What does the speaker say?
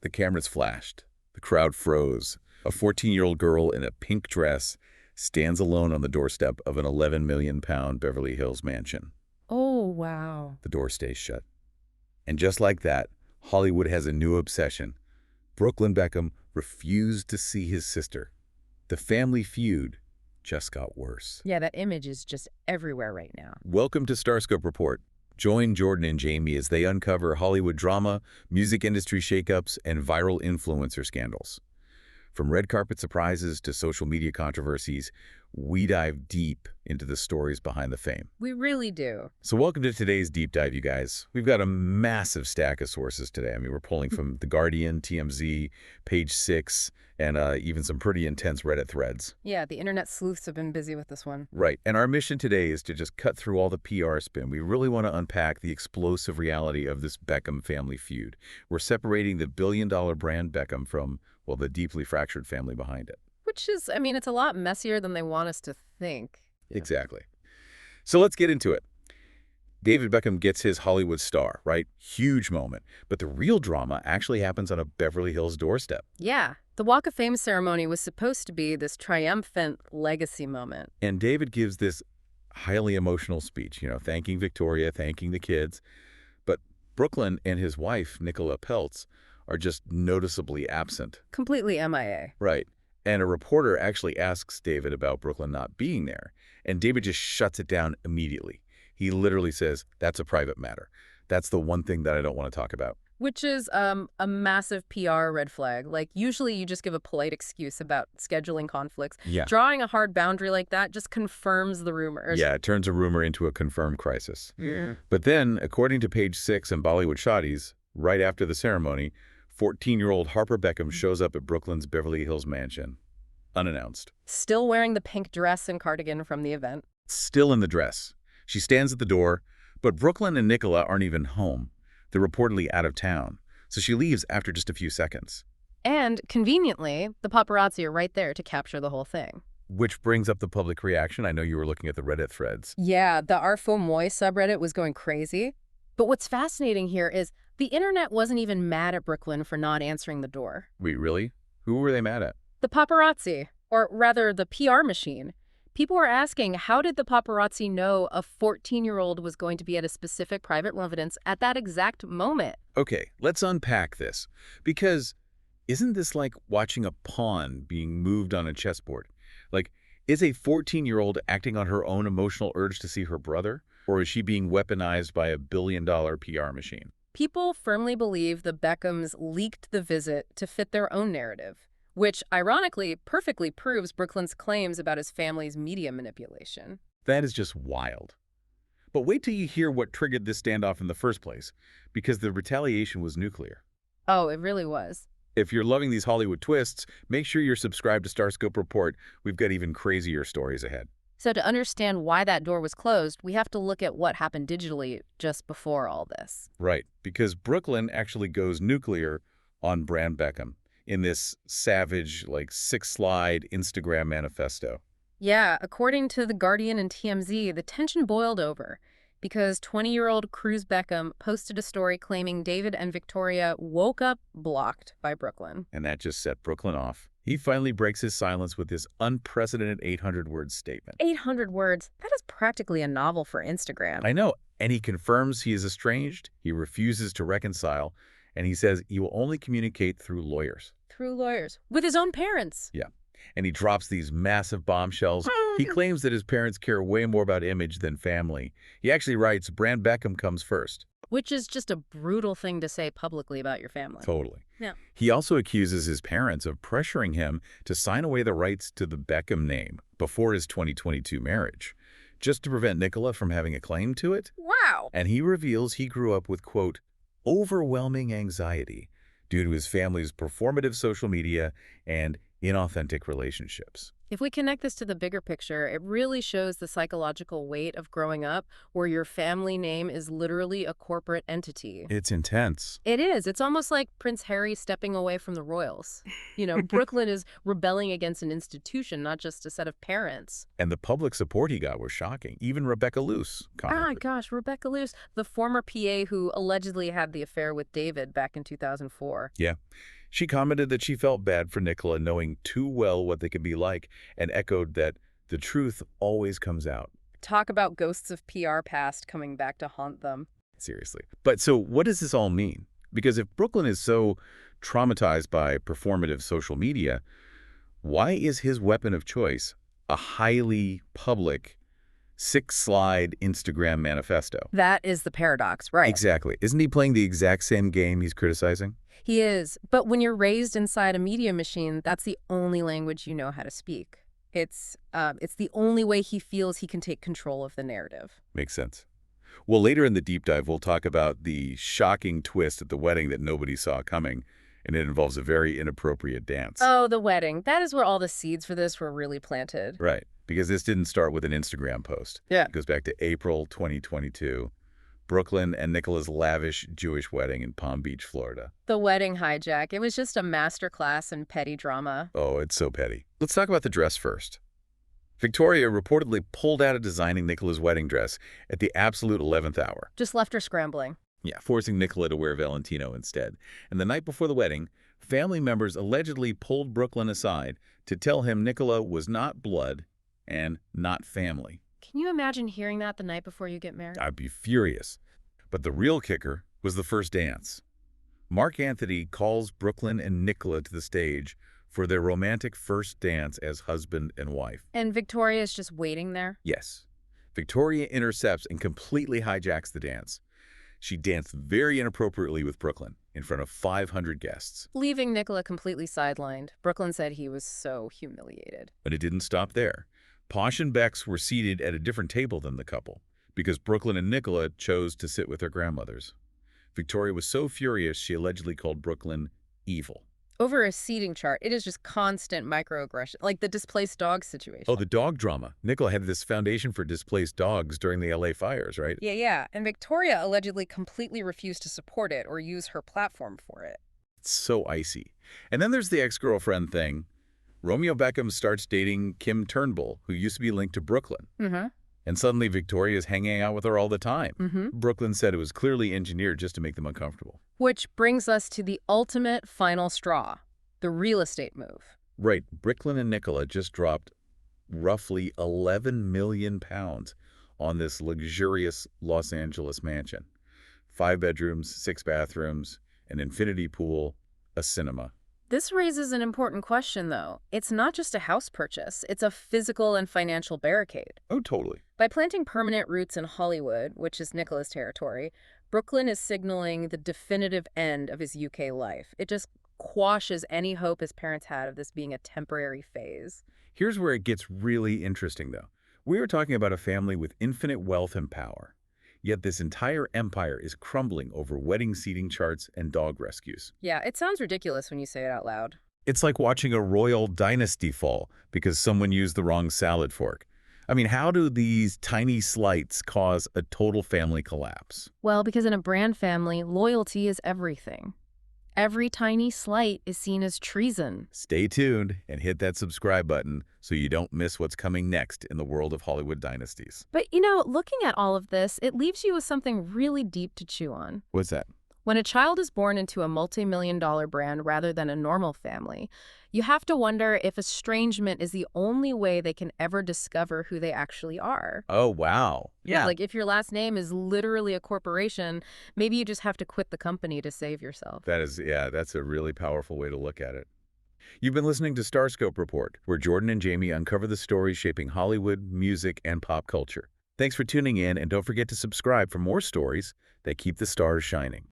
The cameras flashed. The crowd froze. A 14-year-old girl in a pink dress stands alone on the doorstep of an 11 million pound Beverly Hills mansion. Oh, wow. The door stays shut. And just like that, Hollywood has a new obsession. Brooklyn Beckham refused to see his sister. The family feud just got worse. Yeah, that image is just everywhere right now. Welcome to Starscope Report. Join Jordan and Jamie as they uncover Hollywood drama, music industry shakeups, and viral influencer scandals. From red carpet surprises to social media controversies, we dive deep into the stories behind the fame. We really do. So welcome to today's deep dive, you guys. We've got a massive stack of sources today. I mean, we're pulling from The Guardian, TMZ, Page 6, and even some pretty intense Reddit threads. Yeah, the internet sleuths have been busy with this one. Right. And our mission today is to just cut through all the PR spin. We really want to unpack the explosive reality of this Beckham family feud. We're separating the billion-dollar brand Beckham from, well, the deeply fractured family behind it. Which is, I mean, it's a lot messier than they want us to think. Exactly. So let's get into it. David Beckham gets his Hollywood star, right? Huge moment. But the real drama actually happens on a Beverly Hills doorstep. Yeah, the Walk of Fame ceremony was supposed to be this triumphant legacy moment. And David gives this highly emotional speech, thanking Victoria, thanking the kids. But Brooklyn and his wife, Nicola Peltz, are just noticeably absent. Completely MIA. Right. And a reporter actually asks David about Brooklyn not being there. And David just shuts it down immediately. He literally says, that's a private matter. That's the one thing that I don't want to talk about. Which is a massive PR red flag. Like, usually you just give a polite excuse about scheduling conflicts. Yeah. Drawing a hard boundary like that just confirms the rumors. Yeah, it turns a rumor into a confirmed crisis. Yeah. But then, according to Page 6 and Bollywood Shotties, right after the ceremony, 14-year-old Harper Beckham shows up at Brooklyn's Beverly Hills mansion, unannounced. Still wearing the pink dress and cardigan from the event. Still in the dress. She stands at the door, but Brooklyn and Nicola aren't even home. They're reportedly out of town, so she leaves after just a few seconds. And, conveniently, the paparazzi are right there to capture the whole thing. Which brings up the public reaction. I know you were looking at the Reddit threads. Yeah, the Arfo Moy subreddit was going crazy. But what's fascinating here is the internet wasn't even mad at Brooklyn for not answering the door. Wait, really? Who were they mad at? The paparazzi, or rather the PR machine. People were asking, how did the paparazzi know a 14-year-old was going to be at a specific private residence at that exact moment? Okay, let's unpack this. Because isn't this like watching a pawn being moved on a chessboard? Like, is a 14-year-old acting on her own emotional urge to see her brother? Or is she being weaponized by a billion-dollar PR machine? People firmly believe the Beckhams leaked the visit to fit their own narrative, which, ironically, perfectly proves Brooklyn's claims about his family's media manipulation. That is just wild. But wait till you hear what triggered this standoff in the first place, because the retaliation was nuclear. Oh, it really was. If you're loving these Hollywood twists, make sure you're subscribed to Starscope Report. We've got even crazier stories ahead. So to understand why that door was closed, we have to look at what happened digitally just before all this. Right, because Brooklyn actually goes nuclear on brand Beckham in this savage, like, 6-slide Instagram manifesto. Yeah, according to The Guardian and TMZ, the tension boiled over because 20-year-old Cruz Beckham posted a story claiming David and Victoria woke up blocked by Brooklyn. And that just set Brooklyn off. He finally breaks his silence with this unprecedented 800-word statement. 800 words? That is practically a novel for Instagram. I know. And he confirms he is estranged, he refuses to reconcile, and he says he will only communicate through lawyers. Through lawyers. With his own parents. Yeah. And he drops these massive bombshells. He claims that his parents care way more about image than family. He actually writes, brand Beckham comes first. Which is just a brutal thing to say publicly about your family. Totally. Yeah. He also accuses his parents of pressuring him to sign away the rights to the Beckham name before his 2022 marriage, just to prevent Nicola from having a claim to it. Wow. And he reveals he grew up with, quote, overwhelming anxiety due to his family's performative social media and inauthentic relationships. If we connect this to the bigger picture, it really shows the psychological weight of growing up where your family name is literally a corporate entity. It's intense. It is. It's almost like Prince Harry stepping away from the royals. Brooklyn is rebelling against an institution, not just a set of parents. And the public support he got was shocking. Even Rebecca Luce Ah, commented. gosh, Rebecca Luce, the former PA who allegedly had the affair with David back in 2004. Yeah. She commented that she felt bad for Nicola knowing too well what they could be like and echoed that the truth always comes out. Talk about ghosts of PR past coming back to haunt them. Seriously. But so what does this all mean? Because if Brooklyn is so traumatized by performative social media, why is his weapon of choice a highly public six-slide Instagram manifesto? That is the paradox, right? Exactly. Isn't he playing the exact same game he's criticizing? He is. But when you're raised inside a media machine, that's the only language you know how to speak. It's the only way he feels he can take control of the narrative. Makes sense. Well, later in the deep dive, we'll talk about the shocking twist at the wedding that nobody saw coming, and it involves a very inappropriate dance. Oh, the wedding. That is where all the seeds for this were really planted. Right, because this didn't start with an Instagram post. Yeah. It goes back to April 2022, Brooklyn and Nicola's lavish Jewish wedding in Palm Beach, Florida. The wedding hijack. It was just a masterclass in petty drama. Oh, it's so petty. Let's talk about the dress first. Victoria reportedly pulled out of designing Nicola's wedding dress at the absolute 11th hour. Just left her scrambling. Yeah, forcing Nicola to wear Valentino instead. And the night before the wedding, family members allegedly pulled Brooklyn aside to tell him Nicola was not blood and not family. Can you imagine hearing that the night before you get married? I'd be furious. But the real kicker was the first dance. Mark Anthony calls Brooklyn and Nicola to the stage for their romantic first dance as husband and wife. And Victoria's just waiting there? Yes. Victoria intercepts and completely hijacks the dance. She danced very inappropriately with Brooklyn in front of 500 guests. Leaving Nicola completely sidelined. Brooklyn said he was so humiliated. But it didn't stop there. Posh and Bex were seated at a different table than the couple because Brooklyn and Nicola chose to sit with their grandmothers. Victoria was so furious she allegedly called Brooklyn evil. Over a seating chart, it is just constant microaggression, like the displaced dog situation. Oh, the dog drama. Nicola had this foundation for displaced dogs during the LA fires, right? Yeah. And Victoria allegedly completely refused to support it or use her platform for it. It's so icy. And then there's the ex-girlfriend thing. Romeo Beckham starts dating Kim Turnbull, who used to be linked to Brooklyn. Mm-hmm. And suddenly Victoria's hanging out with her all the time. Mm-hmm. Brooklyn said it was clearly engineered just to make them uncomfortable. Which brings us to the ultimate final straw, the real estate move. Right. Brooklyn and Nicola just dropped roughly 11 million pounds on this luxurious Los Angeles mansion. 5 bedrooms, 6 bathrooms, an infinity pool, a cinema. This raises an important question, though. It's not just a house purchase. It's a physical and financial barricade. Oh, totally. By planting permanent roots in Hollywood, which is Nicola's territory, Brooklyn is signaling the definitive end of his UK life. It just quashes any hope his parents had of this being a temporary phase. Here's where it gets really interesting, though. We are talking about a family with infinite wealth and power. Yet this entire empire is crumbling over wedding seating charts and dog rescues. Yeah, it sounds ridiculous when you say it out loud. It's like watching a royal dynasty fall because someone used the wrong salad fork. I mean, how do these tiny slights cause a total family collapse? Well, because in a brand family, loyalty is everything. Every tiny slight is seen as treason. Stay tuned and hit that subscribe button so you don't miss what's coming next in the world of Hollywood dynasties. But, looking at all of this, it leaves you with something really deep to chew on. What's that? When a child is born into a multi-million-dollar brand rather than a normal family, you have to wonder if estrangement is the only way they can ever discover who they actually are. Oh, wow. Yeah. Like if your last name is literally a corporation, maybe you just have to quit the company to save yourself. That's a really powerful way to look at it. You've been listening to Starscope Report, where Jordan and Jamie uncover the stories shaping Hollywood, music, and pop culture. Thanks for tuning in, and don't forget to subscribe for more stories that keep the stars shining.